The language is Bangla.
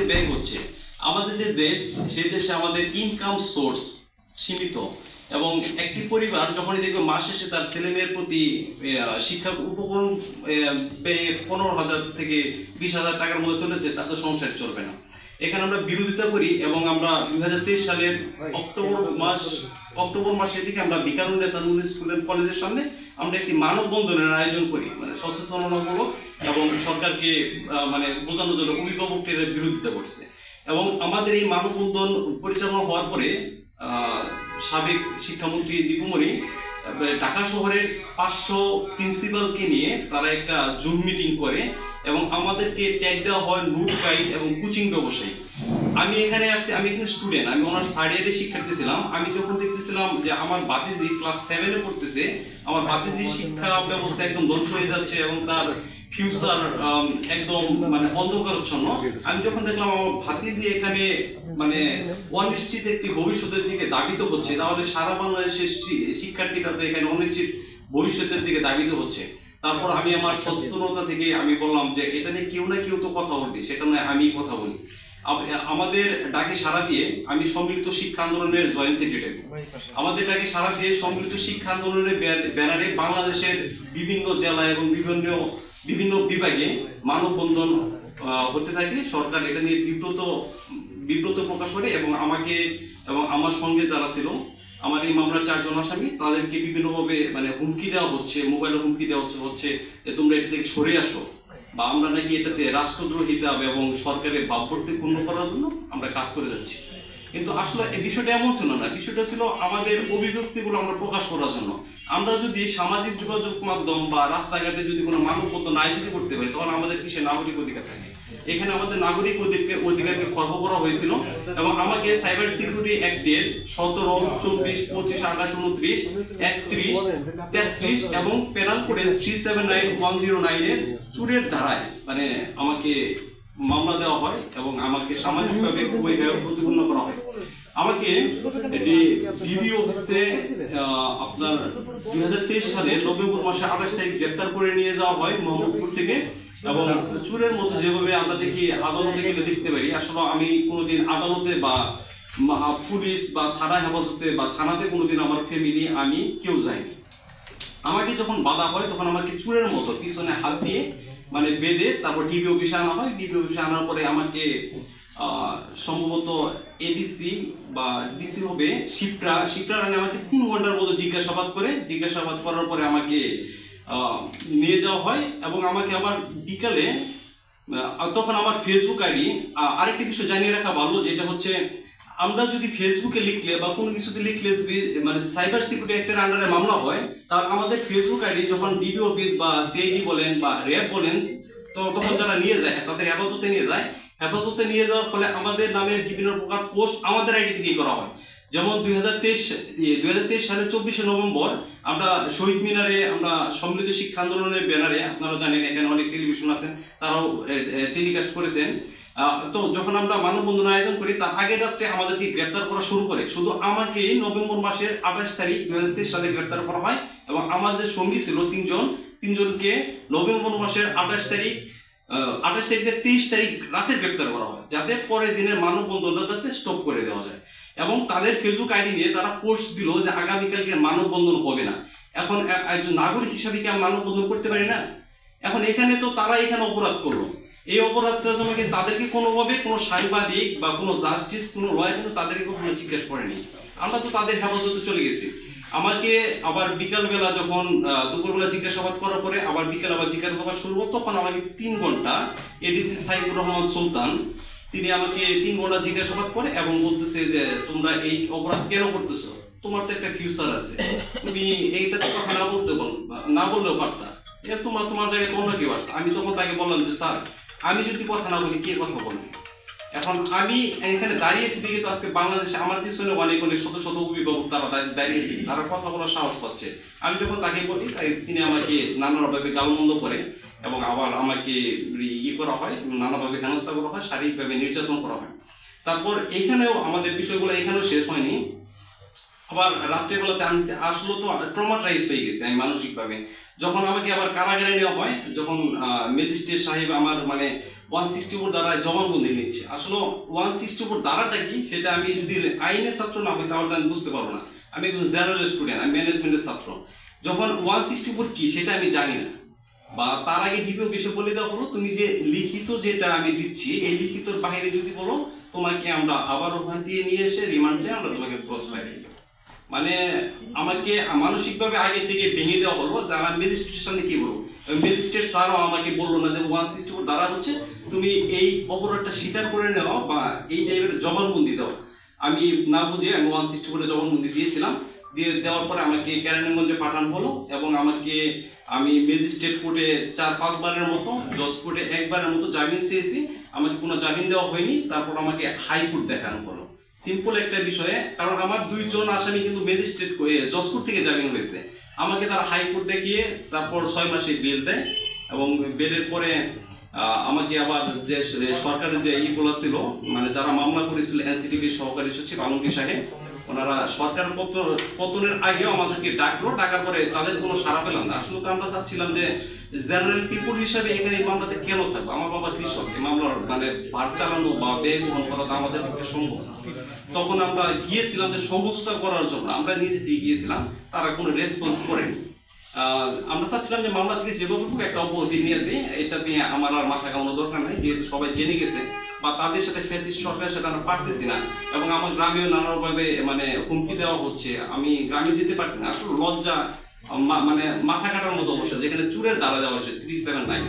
ব্যয় হচ্ছে। আমাদের যে দেশ, সেই দেশে আমাদের ইনকাম সোর্স সীমিত, এবং একটি পরিবার যখনই দেখবে মাস শেষে তার ছেলে মেয়ের প্রতি শিক্ষা উপকরণ ব্যয় 15,000 থেকে 20,000 টাকার মধ্যে চলেছে, তা তো সংসার চলবে না। এখানে আমরা বিরোধিতা করি এবং আমরা 2023 সালের অক্টোবর মাসের দিকে আমরা বিকারুন্নেসা স্কুলের কলেজের সামনে আমরা একটি মানববন্ধনের আয়োজন করি, মানে সচেতনতামূলক এবং সরকারকে মানে বোঝানোর জন্য অভিভাবকদের বিরোধিতা করছে। এবং আমাদের এই মানববন্ধন পরিচালনা হওয়ার পরে সাবেক শিক্ষামন্ত্রী দীপুমণি ঢাকা শহরের 500 প্রিন্সিপালকে নিয়ে তারা একটা জুম মিটিং করে এবং আমাদেরকে ট্যাগ দেওয়া হয় নোট গাইড এবং কোচিং ব্যবসায়ী। আমি এখানে আসছি, আমি এখানে স্টুডেন্ট, আমি অনার্স থার্ড ইয়ারের শিক্ষার্থী ছিলাম। আমি যখন দেখতেছিলাম যে আমার বাতিজি ক্লাস 7-এ পড়তেছে, আমার বাতিজির শিক্ষা ব্যবস্থা একদম ধ্বংস হয়ে যাচ্ছে এবং তার ফিউচার একদম মানে অন্ধকারচ্ছন্ন। আমি যখন দেখলাম আমার ভাতিজি এখানে মানে অনিশ্চিত একটি ভবিষ্যতের দিকে ধাবিত হচ্ছে, তাহলে সারা বাংলাদেশের শিক্ষার্থীরা তো এখানে অনিশ্চিত ভবিষ্যতের দিকে ধাবিত হচ্ছে। তারপর আমি আমার সচেতনতা থেকে আমি বললাম যে এটা নিয়ে কেউ না কেউ তো কথা বলবে, সেটা নয় আমি কথা বলি। আমাদের ডাকে সাড়া দিয়ে আমি সম্মিলিত শিক্ষা আন্দোলনের জয়েন্ট সেক্রেটারি। আমাদের ডাকে সাড়া দিয়ে সম্মিলিত শিক্ষা আন্দোলনের ব্যানারে বাংলাদেশের বিভিন্ন জেলা এবং বিভিন্ন বিভাগে মানববন্ধন হতে থাকে। সরকার এটা নিয়ে বিব্রত প্রকাশ করে এবং আমাকে এবং আমার সঙ্গে যারা ছিল, আমার এই মামলার 4 জন আসামি, তাদেরকে বিভিন্নভাবে মানে হুমকি দেওয়া হচ্ছে, মোবাইলে হুমকি দেওয়া হচ্ছে যে তোমরা এটা থেকে সরে আসো, বা আমরা নাকি এটাতে রাষ্ট্রদ্রোহিতা এবং সরকারের ভাবমূর্তি পূর্ণ করার জন্য আমরা কাজ করে যাচ্ছি। কিন্তু আসলে এই বিষয়টা এমন ছিল না, বিষয়টা ছিল আমাদের অভিব্যক্তিগুলো আমরা প্রকাশ করার জন্য। আমরা যদি সামাজিক যোগাযোগ মাধ্যম বা রাস্তাঘাটে যদি কোনো মানববন্ধন আয়োজিত করতে পারি, তখন আমাদের কিসের নাগরিক অধিকার থাকে। এখানে আমাদের নাগরিক অধিকারকে খর্ব করা হয়েছিল এবং আমাকে সাইবার সিকিউরিটি অ্যাক্টের 17, 24, 25, 28, 29, 31, 33 এবং পেনাল কোডের 379-109 এর চুরের ধারায় মানে আমাকে মামলা দেওয়া হয় এবং আমাকে সামাজিকভাবে খুবই প্রতিপন্ন করা হয়। আমাকে এটি ডিবি অফিসে আপনার 2023 সালের নভেম্বর মাসে 28 তারিখ গ্রেপ্তার করে নিয়ে যাওয়া হয় মোহাম্মদপুর থেকে। এবং চুরের মতো যেভাবে আমরা দেখি আদালতে গেলে দেখতে পারি, আসলে আমি কোনোদিন আদালতে বা পুলিশ বা থানা হেফাজতে বা থানাতে কোনোদিন আমার ফ্যামিলি আমি কেউ যাইনি। আমাকে যখন বাধা হয় তখন আমাকে চুরের মতো পিছনে হাত দিয়ে মানে বেঁধে তারপর ডিবি অফিসে আনা হয়। ডিবি অফিসে আনার পরে আমাকে সম্ভবত এডিসি বা ডিসি হবে শিপ্রা রানে আমাকে 3 ঘন্টার মতো জিজ্ঞাসাবাদ করার পরে আমাকে নিয়ে যাওয়া হয় এবং আমাকে আবার বিকালে তখন আমার ফেসবুক আইডি, আরেকটি বিষয় জানিয়ে রাখা ভালো, যেটা হচ্ছে আমরা যদি ফেসবুকে লিখলে বা কোনো কিছুতে লিখলে যদি মানে সাইবার সিকিউরিটি অ্যাক্টের আন্ডারে মামলা হয়, তাহলে আমাদের ফেসবুক আইডি যখন ডিবি অফিস বা সিআইডি বলেন বা র্যাব বলেন, তো তখন যারা নিয়ে যায় তাদের হেফাজতে নিয়ে যাওয়ার ফলে আমাদের নামে বিভিন্ন প্রকার পোস্ট আমাদের আইডি থেকেই করা হয়। যেমন 2023 সালের 24শে নভেম্বর আমরা শহীদ মিনারে আমরা সম্মিলিত শিক্ষা আন্দোলনের ব্যানারে, আপনারা জানেন এখানে অনেক টেলিভিশন আছেন, তারাও টেলিকাস্ট করেছেন। তো যখন আমরা মানববন্ধন আয়োজন করি, তার আগের রাত্রে আমাদেরকে গ্রেপ্তার করা শুরু করে। শুধু আমাকে নভেম্বর মাসের 28 তারিখ 2023 সালে গ্রেপ্তার করা হয় এবং আমার যে সঙ্গী ছিল তিনজনকে নভেম্বর মাসের 28 তারিখ থেকে 23 তারিখ রাতে গ্রেপ্তার করা হয়, যাতে পরের দিনের মানববন্ধনটা যাতে স্টপ করে দেওয়া যায়। এবং তাদের ফেসবুক আইডি নিয়ে তারা পোস্ট দিল যে আগামীকালকে মানববন্ধন হবে না। এখন একজন নাগরিক হিসাবে কি আমি মানববন্ধন করতে পারি না? এখন এখানে তো তারা এখানে অপরাধ করলো, এই অপরাধটার জন্য কিন্তু তাদেরকে কোনোভাবে কোনো সাংবাদিক বা কোনো জাস্টিস কোনো লয়ার কিন্তু তাদেরকে কোনো জিজ্ঞেস করেনি। আমরা তো তাদের হেফাজতে চলে গেছি। আমাকে আবার বিকালবেলা যখন দুপুরবেলা জিজ্ঞাসাবাদ করার পরে আবার বিকাল আবার জিজ্ঞাসাবাদ শুরু হতো, তখন আমাকে 3 ঘন্টা এডিসি সাইফুর রহমান সুলতান তিনি আমাকে 3 ঘন্টা জিজ্ঞাসাবাদ করে এবং বলতেছে যে তোমরা এই অপরাধ কেন করতেছো, তোমার তো একটা ফিউচার আছে, তুমি এইটা তো কথা না বললেও পারতা, তোমার জায়গায় অন্য কেউ আসতো। আমি তখন তাকে বললাম যে স্যার, আমি যদি কথা না বলি কে কথা বলবে? এখন আমি এখানে দাঁড়িয়েছি দেখে তো আজকে বাংলাদেশে আমার পিছনে অনেক শত শত অভিভাবক তারা দাঁড়িয়েছি, তারা কথা বলার সাহস পাচ্ছে। আমি যখন তাকে বলি তাই তিনি আমাকে নানাভাবে গালমন্দ করে এবং আবার আমাকে করা হয়, নানাভাবে হেনস্থা করা হয়, শারীরিকভাবে নির্যাতন করা হয়। তারপর এখানেও আমাদের বিষয়গুলো এখানেও শেষ হয়নি। আবার রাত্রেবেলাতে আমি আসলে তো ট্রমাটাইজ হয়ে গেছি আমি মানসিকভাবে। যখন আমাকে আবার কারাগারে নেওয়া হয়, যখন ম্যাজিস্ট্রেট সাহেব আমার মানে 164 দ্বারায় জবানবন্দি নিচ্ছে। আসলে 164 দ্বারাটা কি সেটা আমি যদি আইনের ছাত্র না হই তাহলে আমি বুঝতে পারবো না। আমি একজন জেনারেল স্টুডেন্ট, আমি ম্যানেজমেন্টের ছাত্র। যখন 164 কি সেটা আমি জানি না, বা তার আগে ডিবি অফিসে বলে দেওয়া হলো তুমি যে লিখিত যেটা আমি দিচ্ছি এই লিখিতর বাইরে যদি বলো তোমাকে আমরা আবার ওখান দিয়ে নিয়ে এসে রিমান্ডে আমরা তোমাকে ক্রস ফায়ার দিব। মানে আমাকে মানসিকভাবে আগে থেকে ভেঙে দেওয়া হলো যে আমার ম্যাজিস্ট্রেটের সামনে কি বলবো। ম্যাজিস্ট্রেট স্যারও আমাকে বললো না যে 164 দ্বারা হচ্ছে তুমি এই অপরাধটা স্বীকার করে নেওয়া বা এই টাইপের জবানবন্দি দাও। আমি না বুঝে আমি 164 জবানবন্দি দিয়েছিলাম। দেওয়ার পরে আমাকে কেরানীগঞ্জে পাঠানো হলো এবং আমি ম্যাজিস্ট্রেট কোর্টে 4-5 বারের মতো, জজ কোর্টে 1 বারের মতো জামিন চেয়েছি, আমাকে কোনো জামিন দেওয়া হয়নি। তারপর আমাকে হাইকোর্ট দেখানো হলো। সিম্পল একটা বিষয়ে, কারণ আমার 2 জন আসামি কিন্তু ম্যাজিস্ট্রেট জজ কোর্ট থেকে জামিন হয়েছে, আমাকে তারা হাইকোর্ট দেখিয়ে তারপর 6 মাসে বেল দেয়। এবং বেলের পরে আমাকে আবার যে সরকারের যে ইগুলো ছিল মানে যারা মামলা করেছিল এনসিটিভির সহকারী সচিব আলমগীর সাহেব, ওনারা সরকার পতনের আগেও আমাদেরকে ডাকলো, ডাকার পরে তাদের কোনো সাড়া পেলাম না। আসলে তো আমরা চাচ্ছিলাম যে জেনারেল পিপুল হিসাবে এখানে এই মামলাতে কেন থাকবো, আমার বাবা কৃষক, এই মামলার মানে ভার চালানো বা ব্যয় বহন করা তো আমাদের পক্ষে সম্ভব না। তখন আমরা গিয়েছিলাম যে সমঝোতা করার জন্য, আমরা নিজে থেকে গিয়েছিলাম, তারা কোনো রেসপন্স করেনি। আমরা চাচ্ছিলাম যে মামলা থেকে যেভাবে একটা অব্যাহতি নিয়ে দিই, এটা দিয়ে আমার আর মাথা কামানো দরকার নেই, যেহেতু সবাই জেনে গেছে বা তাদের সাথে ফ্যাসিস্ট সরকারের সাথে আমরা পারতেছি না। এবং আমার গ্রামেও নানাভাবে মানে হুমকি দেওয়া হচ্ছে, আমি গ্রামে যেতে পারছি না। আসলে লজ্জা মানে মাথা কাটার মতো অবস্থা, যেখানে চুরের দ্বারা দেওয়া হয়েছে 379।